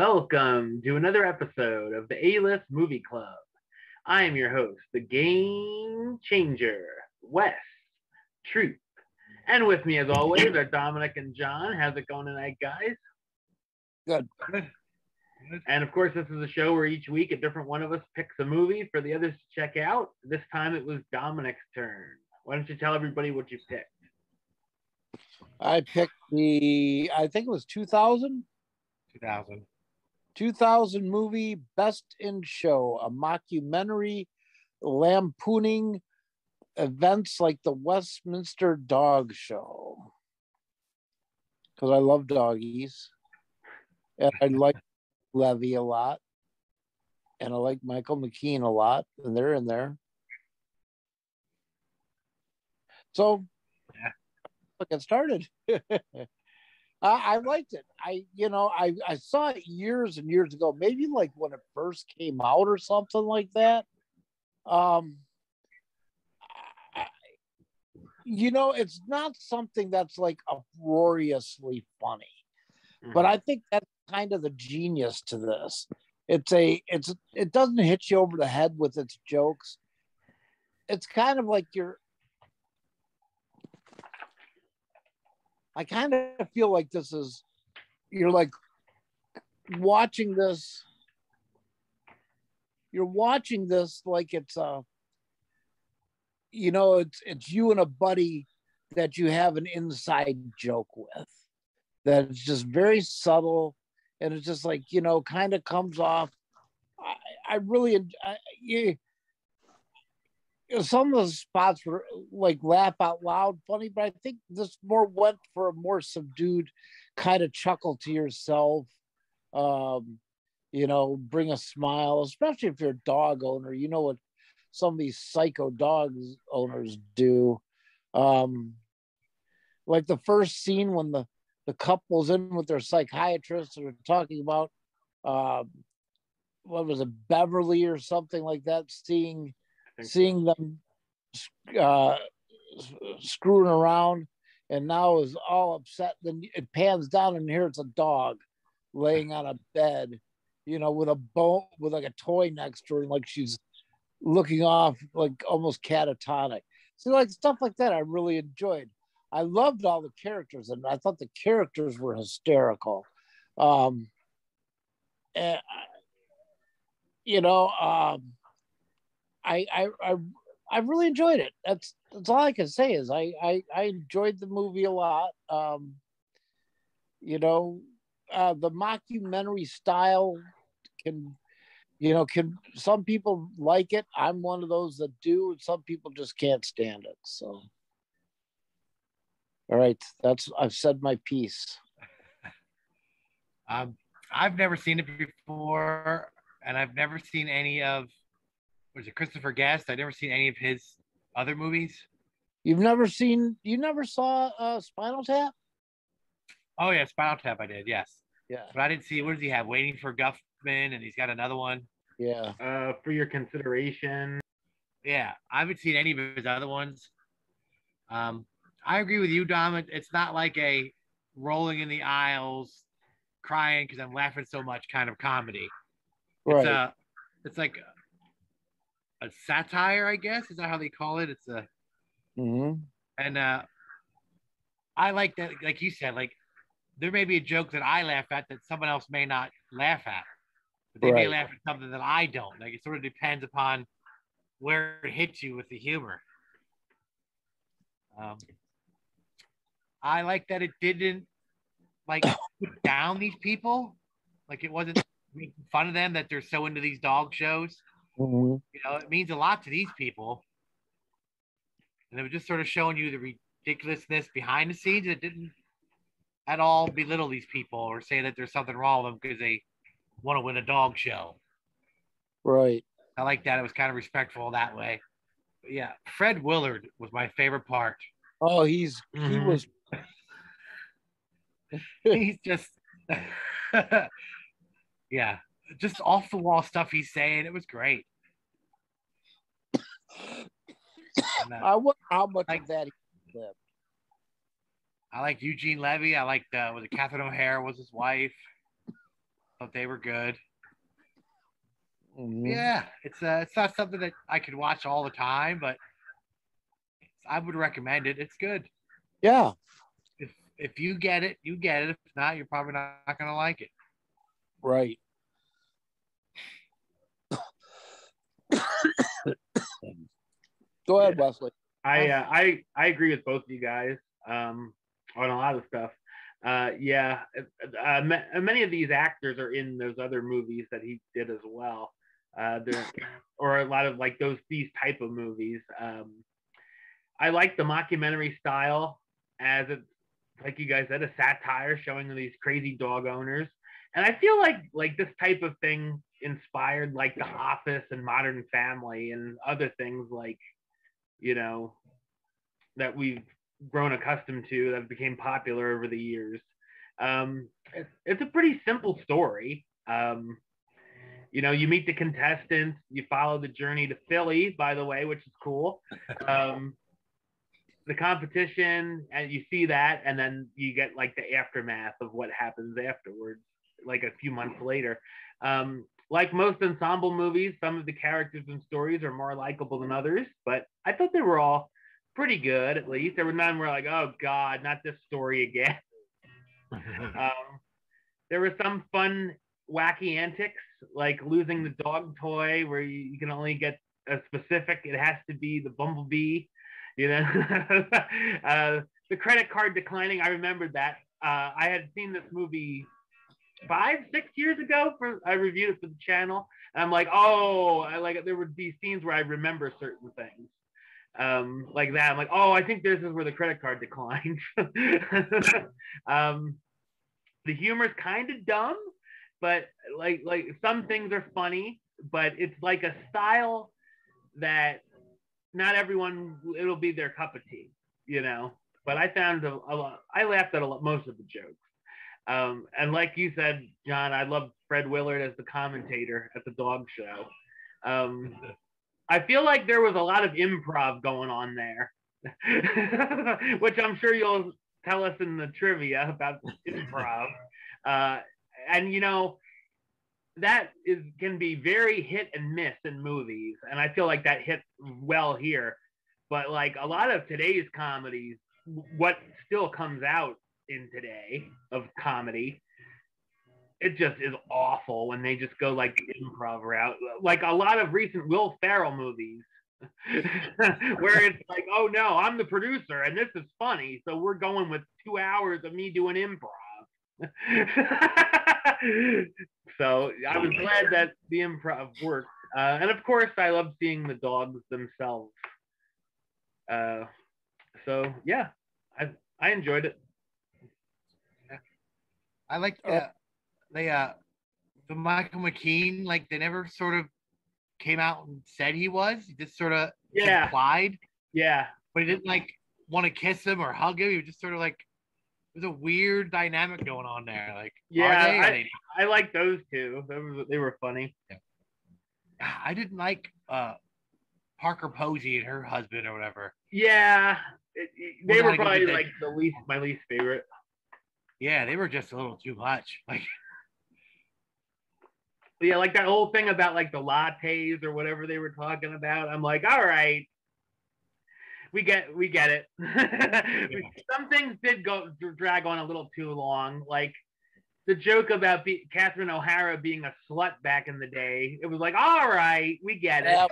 Welcome to another episode of the A-List Movie Club. I am your host, the Game Changer, Wes Truth. And with me, as always, are Dominic and John. How's it going tonight, guys? Good. And of course, this is a show where each week a different one of us picks a movie for the others to check out. This time it was Dominic's turn. Why don't you tell everybody what you picked? I picked I think it was 2000 movie Best in Show, a mockumentary lampooning events like the Westminster Dog Show. Because I love doggies. And I like Levy a lot. And I like Michael McKean a lot. And they're in there. So, let's get started. I liked it. I saw it years and years ago, maybe like when it first came out or something like that. It's not something that's like uproariously funny, but I think that's kind of the genius to this. It doesn't hit you over the head with its jokes. It's kind of like I kind of feel like you're like watching this. You're watching this like it's it's you and a buddy that you have an inside joke with. That it's just very subtle, and it's just like kind of comes off. Some of the spots were like laugh out loud funny, but I think this more went for a more subdued kind of chuckle to yourself. Bring a smile, especially if you're a dog owner. You know what some of these psycho dog owners do. Like the first scene when the couple's in with their psychiatrist and they're talking about what was it, Beverly or something like that, seeing them screwing around, and now is all upset. Then it pans down and here it's a dog laying on a bed, with a bone, with like a toy next to her, and like she's looking off, like almost catatonic. So like stuff like that I really enjoyed. I loved all the characters, and I thought the characters were hysterical. And, I really enjoyed it. That's all I can say is I enjoyed the movie a lot. The mockumentary style can some people like it. I'm one of those that do, and some people just can't stand it. So, all right, I've said my piece. I've never seen it before, and I've never seen any of, was it Christopher Guest? I've never seen any of his other movies. You never saw Spinal Tap? Oh yeah, Spinal Tap I did, yes. Yeah. But I didn't see, what does he have? Waiting for Guffman, and he's got another one. Yeah. For your consideration. Yeah, I haven't seen any of his other ones. I agree with you, Dom. It's not like a rolling in the aisles, crying because I'm laughing so much kind of comedy. Right. It's like a satire, I guess. Is that how they call it? It's a and I like that, like you said, like there may be a joke that I laugh at that someone else may not laugh at, but they may laugh at something that I don't. Like it sort of depends upon where it hits you with the humor. I like that it didn't like put down these people. Like it wasn't making fun of them that they're so into these dog shows. It means a lot to these people. And it was just sort of showing you the ridiculousness behind the scenes. It didn't at all belittle these people or say that there's something wrong with them because they want to win a dog show. Right. I like that. It was kind of respectful that way. But yeah, Fred Willard was my favorite part. Oh, he was. He's just, yeah, just off the wall stuff he's saying. It was great. I wonder how much of that he lived. I liked Eugene Levy. I liked was it Catherine O'Hara was his wife. thought they were good. Mhm. Yeah, it's not something that I could watch all the time, but I would recommend it. It's good. Yeah. If you get it, you get it. If not, you're probably not going to like it. Right. Go ahead, Wesley. I agree with both of you guys on a lot of stuff. Many of these actors are in those other movies that he did as well. Or a lot of like these type of movies. I like the mockumentary style as it's, like you guys said, a satire showing these crazy dog owners. And I feel like this type of thing inspired like The Office and Modern Family and other things like, that we've grown accustomed to that became popular over the years. It's a pretty simple story. You meet the contestants, you follow the journey to Philly, by the way, which is cool. The competition, and you see that, and then you get like the aftermath of what happens afterwards, like a few months later. Like most ensemble movies, some of the characters and stories are more likable than others, but I thought they were all pretty good. At least there were none where like, oh god, not this story again. There were some fun, wacky antics, like losing the dog toy, where you can only get a specific. It has to be the bumblebee. The credit card declining. I remembered that. I had seen this movie 5-6 years ago. I reviewed it for the channel, and I'm like, oh, I like it. There would be scenes where I remember certain things. Like that. I'm like, oh, I think this is where the credit card declined. The humor's kind of dumb, but like some things are funny, but it's like a style that not everyone, it'll be their cup of tea, But I found a lot. I laughed at most of the jokes. And like you said, John, I love Fred Willard as the commentator at the dog show. I feel like there was a lot of improv going on there, which I'm sure you'll tell us in the trivia about improv. And that can be very hit and miss in movies, and I feel like that hit well here. But like a lot of today's comedies, what still comes out in today of comedy, it just is awful when they just go like improv route. Like a lot of recent Will Ferrell movies, where it's like, oh no, I'm the producer and this is funny, so we're going with 2 hours of me doing improv. So I was glad that the improv worked. And of course, I love seeing the dogs themselves. So yeah, I enjoyed it. I like the Michael McKean. Like they never sort of came out and said he was. He just sort of implied. Yeah. But he didn't like want to kiss him or hug him. He was just sort of like, there's a weird dynamic going on there. Like, yeah, I like those two. They were funny. Yeah. I didn't like Parker Posey and her husband or whatever. Yeah, they were probably like my least favorite. Yeah, they were just a little too much. Like, yeah, like that whole thing about like the lattes or whatever they were talking about. I'm like, all right. We get it. Some things did drag on a little too long. Like the joke about Catherine O'Hara being a slut back in the day. It was like, all right, we get it.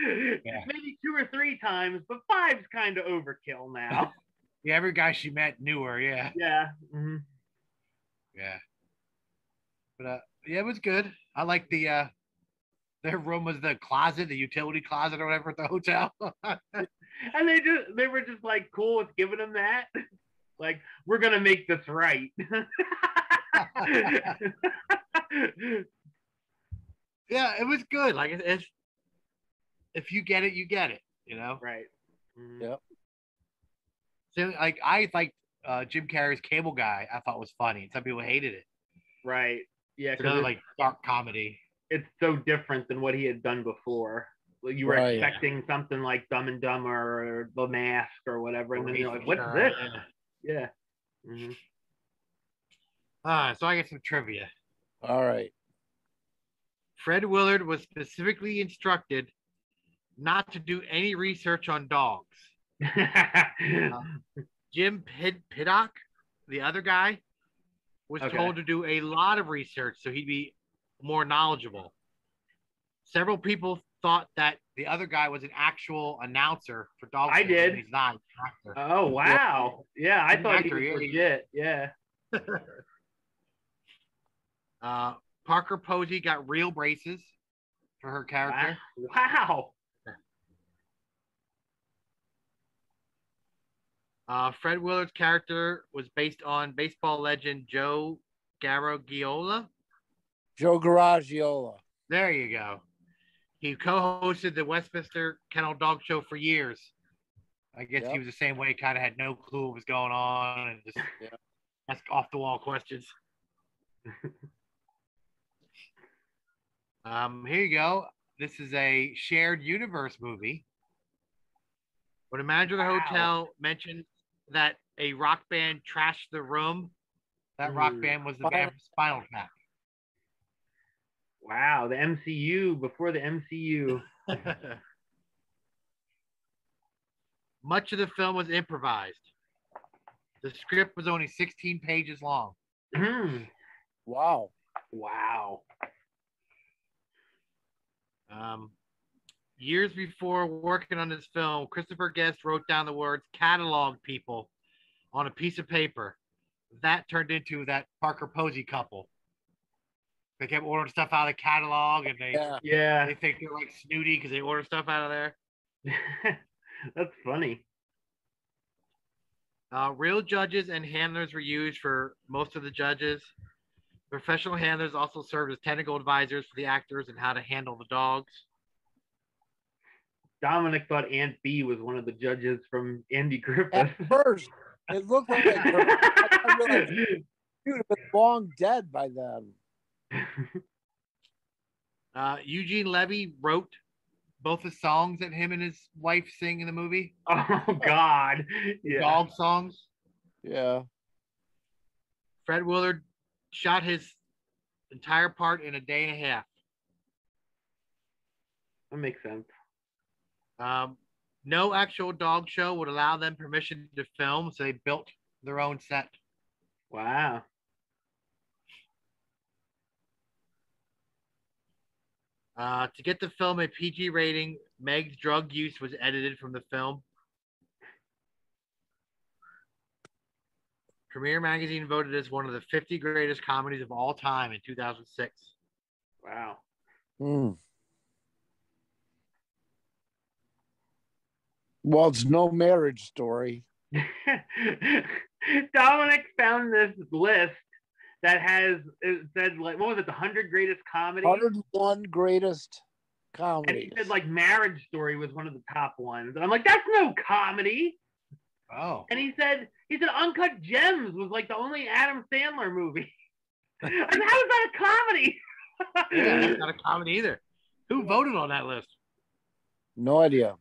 Maybe 2 or 3 times, but 5's kind of overkill now. Yeah, every guy she met knew her. Yeah. Yeah. Mm-hmm. Yeah. But yeah, it was good. I like the their room was the closet, the utility closet or whatever at the hotel. And they were just like cool with giving them that. Like, we're gonna make this right. Yeah, it was good. Like it's if you get it, you get it, Right. Mm-hmm. Yep. So like I liked Jim Carrey's Cable Guy, I thought was funny. Some people hated it. Right. Yeah, because it's like dark comedy. It's so different than what he had done before. You were expecting something like Dumb and Dumber or The Mask or whatever, and then you're like, "What's this?" Yeah. Mm-hmm. So I get some trivia. All right. Fred Willard was specifically instructed not to do any research on dogs. Jim Piddock, the other guy, was told to do a lot of research so he'd be more knowledgeable. Several people thought that the other guy was an actual announcer for dog shows. I did. He's not an actor. Oh, wow. Yeah, I thought he was legit. Yeah. Parker Posey got real braces for her character. Wow. Fred Willard's character was based on baseball legend Joe Garagiola. Joe Garagiola. There you go. He co-hosted the Westminster Kennel Dog Show for years. I guess he was the same way, kind of had no clue what was going on and just ask off-the-wall questions. Here you go. This is a shared universe movie. When a manager of the hotel mentioned that a rock band trashed the room, that rock band was the band from Spinal Tap. Wow, the MCU before the MCU. Much of the film was improvised. The script was only 16 pages long. Wow. Wow. Years before working on this film, Christopher Guest wrote down the words "catalog people" on a piece of paper. That turned into that Parker Posey couple. They kept ordering stuff out of the catalog, and they think they're like snooty because they order stuff out of there. That's funny. Real judges and handlers were used for most of the judges. Professional handlers also served as technical advisors for the actors and how to handle the dogs. Dominic thought Aunt B was one of the judges from Andy Griffith. At first, it looked like her. I realized she would have been long dead by then. Eugene Levy wrote both the songs that him and his wife sing in the movie. Oh, God. Yeah. Dog songs. Yeah. Fred Willard shot his entire part in a day and a half. That makes sense. No actual dog show would allow them permission to film, so they built their own set. Wow. To get the film a PG rating, Meg's drug use was edited from the film. Premiere Magazine voted as one of the 50 greatest comedies of all time in 2006. Wow. Well, it's No Marriage Story. Dominic found this list that has, it said, like, what was it, the 100 greatest comedies? 101 greatest comedies. And he said, like, Marriage Story was one of the top ones. And I'm like, that's no comedy. Oh. And he said Uncut Gems was, like, the only Adam Sandler movie. I mean, how is that a comedy? Yeah, that's not a comedy either. Who voted on that list? No idea.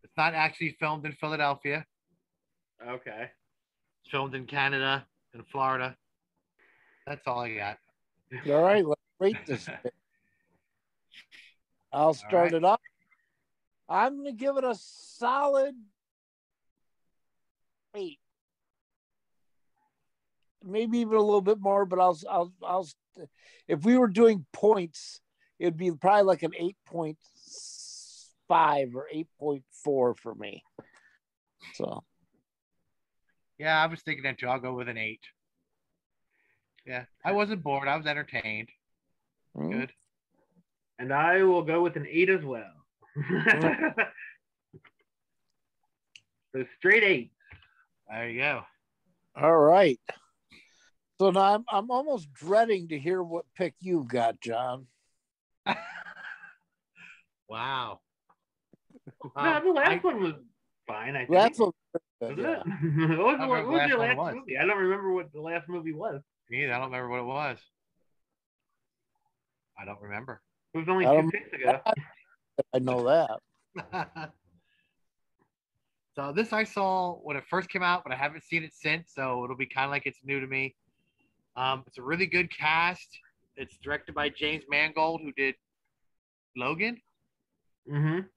It's not actually filmed in Philadelphia. Okay. It's filmed in Canada and Florida. That's all I got. All right, let's rate this thing. I'll start it off. I'm going to give it a solid 8. Maybe even a little bit more, but I'll if we were doing points, it'd be probably like an 8.5 or 8.4 for me. So yeah, I was thinking that too. I'll go with an 8. Yeah, I wasn't bored. I was entertained. Good. And I will go with an 8 as well. So straight 8. There you go. All right. So now I'm almost dreading to hear what pick you've got, John. Wow. No, the last one was fine, I think. Last one was it? What was your last movie? I don't remember what the last movie was. Me either. I don't remember what it was. I don't remember. It was only 2 picks ago. I know that. So this I saw when it first came out, but I haven't seen it since, so it'll be kind of like it's new to me. It's a really good cast. It's directed by James Mangold, who did Logan. Mm-hmm.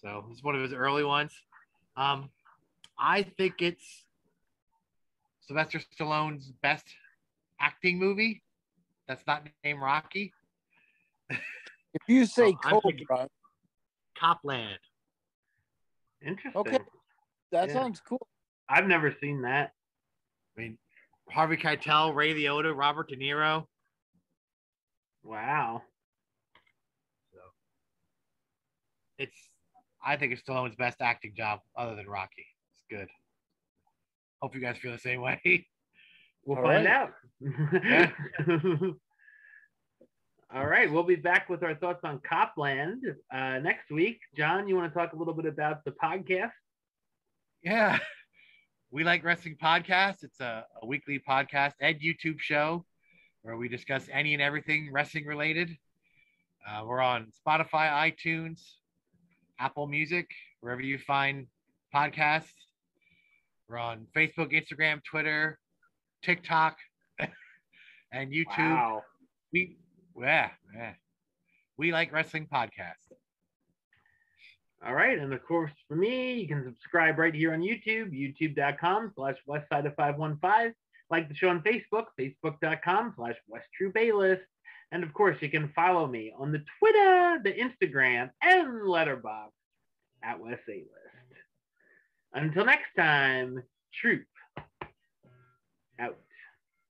So it's one of his early ones. I think it's Sylvester Stallone's best acting movie. That's not named Rocky. If you say I'm thinking Cobra, Copland. Interesting. okay, that Yeah. sounds cool. I've never seen that. I mean, Harvey Keitel, Ray Liotta, Robert De Niro. Wow. So I think it's Stallone's best acting job other than Rocky. It's good. Hope you guys feel the same way. We'll All find right. out. Yeah. All right. We'll be back with our thoughts on Copland next week. John, you want to talk a little bit about the podcast? Yeah. We Like Wrestling Podcast. It's a weekly podcast and YouTube show where we discuss any and everything wrestling related. We're on Spotify, iTunes, Apple Music, wherever you find podcasts. We're on Facebook, Instagram, Twitter, TikTok, and YouTube. Wow. We Like Wrestling Podcast. All right. And of course, for me, you can subscribe right here on YouTube, youtube.com/westside515. Like the show on Facebook, facebook.com/WestTrueBaylist. And of course, you can follow me on the Twitter, the Instagram, and Letterboxd at West A List. Until next time, Troop out.